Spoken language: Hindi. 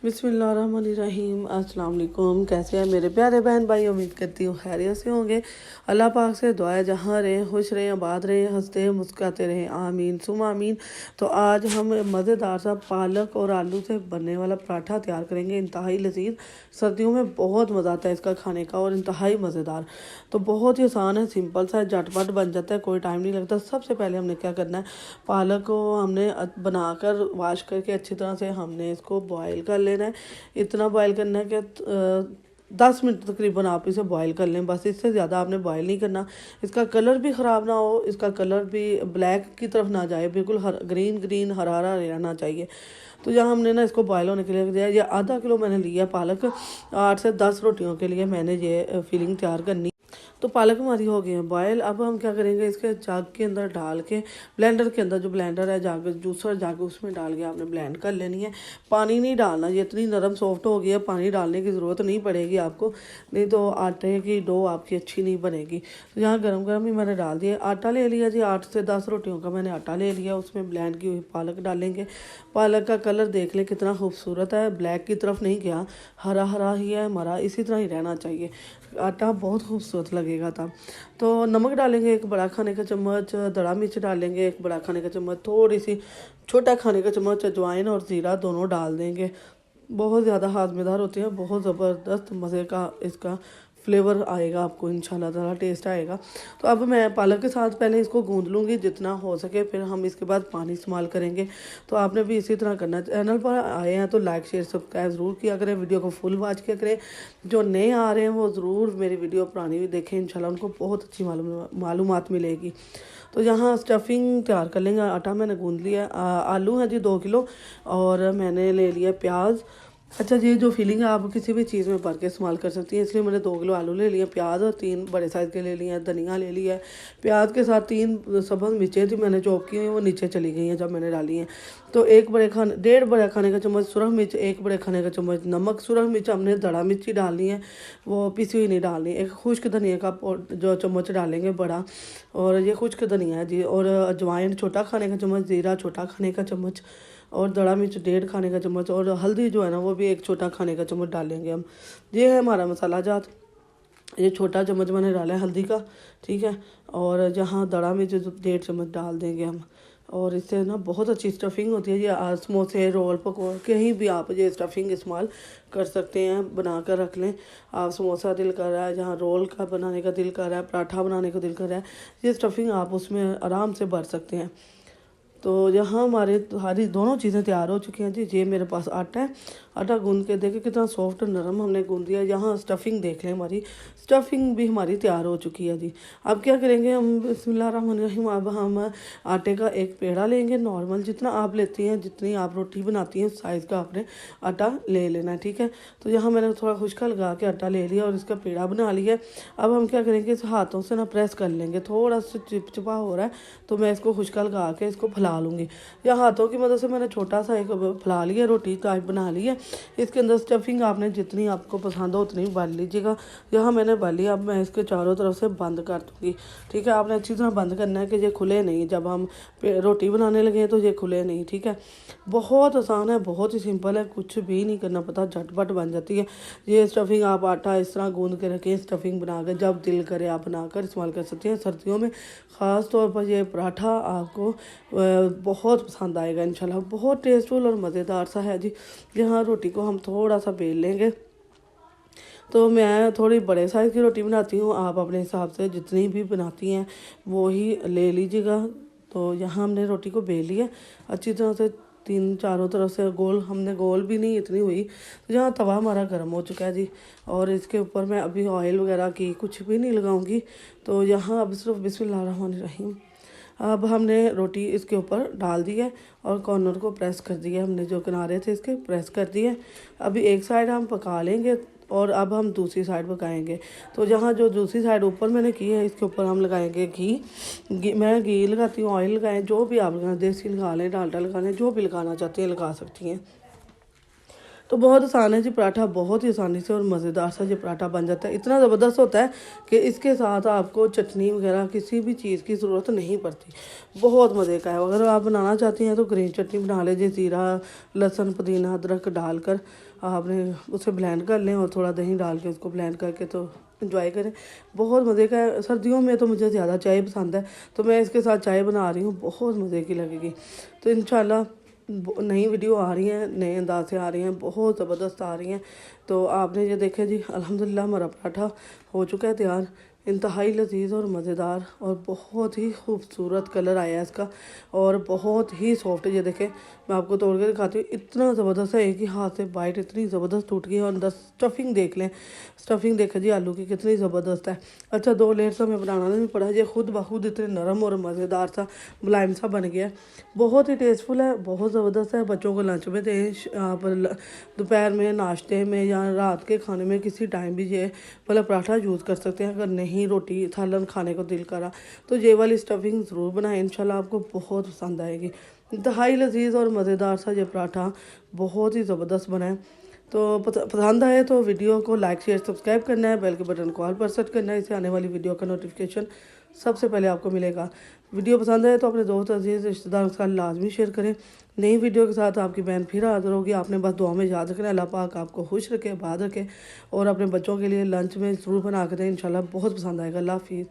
बिस्मिल्लाहिर्रहमानिर्रहीम। अस्सलाम वालेकुम। कैसे हैं मेरे प्यारे बहन भाई? उम्मीद करती हूँ खैरियत से होंगे। अल्लाह पाक से दुआ है जहाँ रहें खुश रहें, आबाद रहें, हंसते मुस्कुराते रहें, आमीन सुम आमीन। तो आज हम मज़ेदार सा पालक और आलू से बनने वाला पराठा तैयार करेंगे। इंतहाई लजीज, सर्दियों में बहुत मज़ा आता है इसका खाने का और इंतहाई मज़ेदार। तो बहुत ही आसान है, सिंपल सा है, झटपट बन जाता है, कोई टाइम नहीं लगता। सबसे पहले हमने क्या करना है, पालक को हमने बनाकर वाश करके अच्छी तरह से हमने इसको बॉयल कर लेना है। इतना बॉयल करना है कि 10 मिनट तकरीबन आप इसे बॉयल कर लें, बस इससे ज़्यादा आपने बॉयल नहीं करना। इसका कलर भी ख़राब ना हो, इसका कलर भी ब्लैक की तरफ ना जाए, बिल्कुल ग्रीन ग्रीन हरा हरा रहना चाहिए। तो यहाँ हमने ना इसको बॉयल होने के लिए दिया। ये आधा किलो मैंने लिया पालक। 8 से 10 रोटियों के लिए मैंने ये फीलिंग तैयार करनी। तो पालक हमारी हो गई है बॉयल। अब हम क्या करेंगे, इसके जग के अंदर डाल के, ब्लेंडर के अंदर, जो ब्लेंडर है जग जूसर जग, उसमें डाल के आपने ब्लेंड कर लेनी है। पानी नहीं डालना, ये इतनी नरम सॉफ्ट हो गई है, पानी डालने की ज़रूरत नहीं पड़ेगी आपको, नहीं तो आटे की डो आपकी अच्छी नहीं बनेगी। तो यहाँ गरम गरम ही मैंने डाल दिया। आटा ले लिया जी, 8 से 10 रोटियों का मैंने आटा ले लिया। उसमें ब्लेंड की हुई पालक डालेंगे। पालक का कलर देख लें कितना खूबसूरत है, ब्लैक की तरफ नहीं गया, हरा हरा ही है हमारा, इसी तरह ही रहना चाहिए। आटा बहुत खूबसूरत लगेगा तब। तो नमक डालेंगे 1 बड़ा खाने का चम्मच, दड़ा मिर्च डालेंगे 1 बड़ा खाने का चम्मच, थोड़ी सी छोटा खाने का चम्मच अजवाइन और ज़ीरा दोनों डाल देंगे। बहुत ज़्यादा हाजमेदार होते हैं, बहुत ज़बरदस्त मज़े का इसका फ्लेवर आएगा आपको, इंशाल्लाह ताला टेस्ट आएगा। तो अब मैं पालक के साथ पहले इसको गूंद लूँगी जितना हो सके, फिर हम इसके बाद पानी इस्तेमाल करेंगे। तो आपने भी इसी तरह करना। चैनल पर आए हैं तो लाइक शेयर सब्सक्राइब ज़रूर किया करें, वीडियो को फुल वॉच किया करें। जो नए आ रहे हैं वो ज़रूर मेरी वीडियो पुरानी भी देखें, इंशाल्लाह उनको बहुत अच्छी मालूमात मिलेगी। तो यहाँ स्टफिंग तैयार कर लेंगे। आटा मैंने गूंद लिया। आलू है जी 2 किलो, और मैंने ले लिया प्याज। अच्छा, ये जो फीलिंग है आप किसी भी चीज़ में भर के इस्तेमाल कर सकती हैं, इसलिए मैंने 2 किलो आलू ले लिए, प्याज और 3 बड़े साइज़ के ले लिए हैं, धनिया ले लिया है। प्याज के साथ 3 सब्ज़ मिर्चें थी मैंने चॉप की हुई, वो नीचे चली गई हैं जब मैंने डाली हैं। तो 1.5 बड़े खाने का चम्मच सुरख मिर्च, 1 बड़े खाने का चम्मच नमक। सुरख मिर्च हमने दड़ा मिर्ची डालनी है, वो पिसी हुई नहीं डालनी। 1 खुश्क धनिया का जो चम्मच डालेंगे बड़ा, और ये खुश्क धनिया है जी। और अजवाइन छोटा खाने का चम्मच, ज़ीरा छोटा खाने का चम्मच, और दड़ा मिर्च 1.5 खाने का चम्मच, और हल्दी जो है ना वो भी 1 छोटा खाने का चम्मच डालेंगे हम। ये है हमारा मसाला जात। ये छोटा चम्मच मैंने डाला है हल्दी का, ठीक है। और जहाँ दड़ा मिर्च 1.5 चम्मच डाल देंगे हम। और इससे ना बहुत अच्छी स्टफिंग होती है। ये समोसे, रोल, पकौड़े, कहीं भी आप ये स्टफिंग इस्तेमाल कर सकते हैं, बना कर रख लें। आप समोसा दिल कर रहा है, जहाँ रोल का बनाने का दिल कर रहा है, पराठा बनाने का दिल कर रहा है, ये स्टफिंग आप उसमें आराम से भर सकते हैं। तो यहाँ हमारे सारी दोनों चीज़ें तैयार हो चुकी हैं जी। ये मेरे पास आटा है, आटा गूंद के देखें कितना सॉफ्ट और नरम हमने गूंद दिया। यहाँ स्टफिंग देख लें, हमारी स्टफिंग भी हमारी तैयार हो चुकी है जी। अब क्या करेंगे हम, बिस्मिल्लाहिर्रहमानिर्रहीम। अब हम आटे का एक पेड़ा लेंगे, नॉर्मल जितना आप लेती हैं, जितनी आप रोटी बनाती हैं साइज़ का आपने आटा ले लेना है, ठीक है। तो यहाँ मैंने थोड़ा खुश्का लगा के आटा ले लिया और इसका पेड़ा बना लिया। अब हम क्या करेंगे, इस हाथों से ना प्रेस कर लेंगे, थोड़ा सा चिपचिपा हो रहा है तो मैं इसको खुश्का लगा के इसको फैला लूँगी। या हाथों की मदद से मैंने छोटा सा एक फैला लिया, रोटी टाइप बना ली है। इसके अंदर स्टफिंग आपने जितनी आपको पसंद हो उतनी भर लीजिएगा। यहाँ मैंने भर लिया। अब मैं इसके चारों तरफ से बंद कर दूँगी, ठीक है। आपने अच्छी तरह बंद करना है कि ये खुले नहीं, जब हम रोटी बनाने लगे तो ये खुले नहीं, ठीक है। बहुत आसान है, बहुत ही सिंपल है, कुछ भी नहीं करना पड़ता, झटपट बन जाती है ये स्टफिंग। आप आटा इस तरह गूंद के रखें, स्टफिंग बना कर जब दिल करे आप बनाकर इस्तेमाल कर सकते हैं। सर्दियों में ख़ास तौर पर ये पराठा आपको बहुत पसंद आएगा इंशाल्लाह। बहुत टेस्टफुल और मज़ेदार सा है जी। यहाँ रोटी को हम थोड़ा सा बेल लेंगे। तो मैं थोड़ी बड़े साइज़ की रोटी बनाती हूँ, आप अपने हिसाब से जितनी भी बनाती हैं वो ही ले लीजिएगा। तो यहाँ हमने रोटी को बेल लिया अच्छी तरह से, 3 चारों तरफ से गोल, हमने गोल भी नहीं इतनी हुई। तो यहाँ तवा हमारा गर्म हो चुका है जी, और इसके ऊपर मैं अभी ऑयल वगैरह की कुछ भी नहीं लगाऊंगी। तो यहाँ अब सिर्फ बिस्मिल्लाहिर्रहमानिर्रहीम। अब हमने रोटी इसके ऊपर डाल दी है और कॉर्नर को प्रेस कर दिया, हमने जो किनारे थे इसके प्रेस कर दिए। अभी एक साइड हम पका लेंगे और अब हम दूसरी साइड पकाएंगे। तो जहाँ जो दूसरी साइड ऊपर मैंने की है इसके ऊपर हम लगाएंगे घी। मैं घी लगाती हूँ, ऑयल लगाएं, जो भी आप लगाएं, देसी लगा लें, डालडा लगा लें, जो भी लगाना चाहते हैं लगा सकती हैं। तो बहुत आसान है जी पराठा, बहुत ही आसानी से और मज़ेदार सा ये पराठा बन जाता है। इतना ज़बरदस्त होता है कि इसके साथ आपको चटनी वगैरह किसी भी चीज़ की ज़रूरत नहीं पड़ती। बहुत मज़े का है। अगर आप बनाना चाहती हैं तो ग्रीन चटनी बना लीजिए, ज़ीरा लहसुन पुदीना अदरक डालकर आपने उसे ब्लेंड कर लें और थोड़ा दही डाल के उसको ब्लेंड करके तो इंजॉय करें। बहुत मज़े का है। सर्दियों में तो मुझे ज़्यादा चाय पसंद है, तो मैं इसके साथ चाय बना रही हूँ, बहुत मज़े की लगेगी। तो इंशाल्लाह नई वीडियो आ रही हैं, नए अंदाज से आ रही हैं, बहुत ज़बरदस्त आ रही हैं। तो आपने ये देखे जी, अल्हम्दुलिल्लाह हमारा पराठा हो चुका है तैयार। इंतहाई लजीज और मज़ेदार और बहुत ही खूबसूरत कलर आया है इसका और बहुत ही सॉफ्ट। ये देखें, मैं आपको तोड़ के दिखाती हूँ, इतना ज़बरदस्त है, एक ही हाथ से बाइट इतनी ज़बरदस्त टूट गई है। और अंदर स्टफिंग देख लें, स्टफिंग देखें जी आलू की कितनी ज़बरदस्त है। अच्छा 2 लेयर सा मैं बनाना नहीं पड़ा, ये खुद ब खुद इतने नरम और मज़ेदार सा मुलायम सा बन गया। बहुत ही टेस्टफुल है, बहुत ज़बरदस्त है। बच्चों को लंच में दें, आप दोपहर में नाश्ते में या रात के खाने में किसी टाइम भी ये वाला पराठा यूज़ कर सकते हैं। अगर नहीं रोटी सालन खाने को दिल करा तो ये वाली स्टफिंग ज़रूर बनाएं, इंशाल्लाह आपको बहुत पसंद आएगी। इंतहाई लजीज और मज़ेदार सा ये पराठा बहुत ही ज़बरदस्त बना है। तो पसंद आए तो वीडियो को लाइक शेयर सब्सक्राइब करना है, बेल के बटन को ऑल पर सेट करना है, इससे आने वाली वीडियो का नोटिफिकेशन सबसे पहले आपको मिलेगा। वीडियो पसंद आए तो अपने दोस्त अजीज़ रिश्तेदारों के साथ लाजमी शेयर करें। नई वीडियो के साथ आपकी बहन फिर हाजिर होगी। आपने बस दुआ में याद रखना है, अल्लाह पाक आपको खुश रखे, आबाद रखे और अपने बच्चों के लिए लंच में ज़रूर बना के दें, इंशाल्लाह बहुत पसंद आएगा। अल्लाह हाफिज़।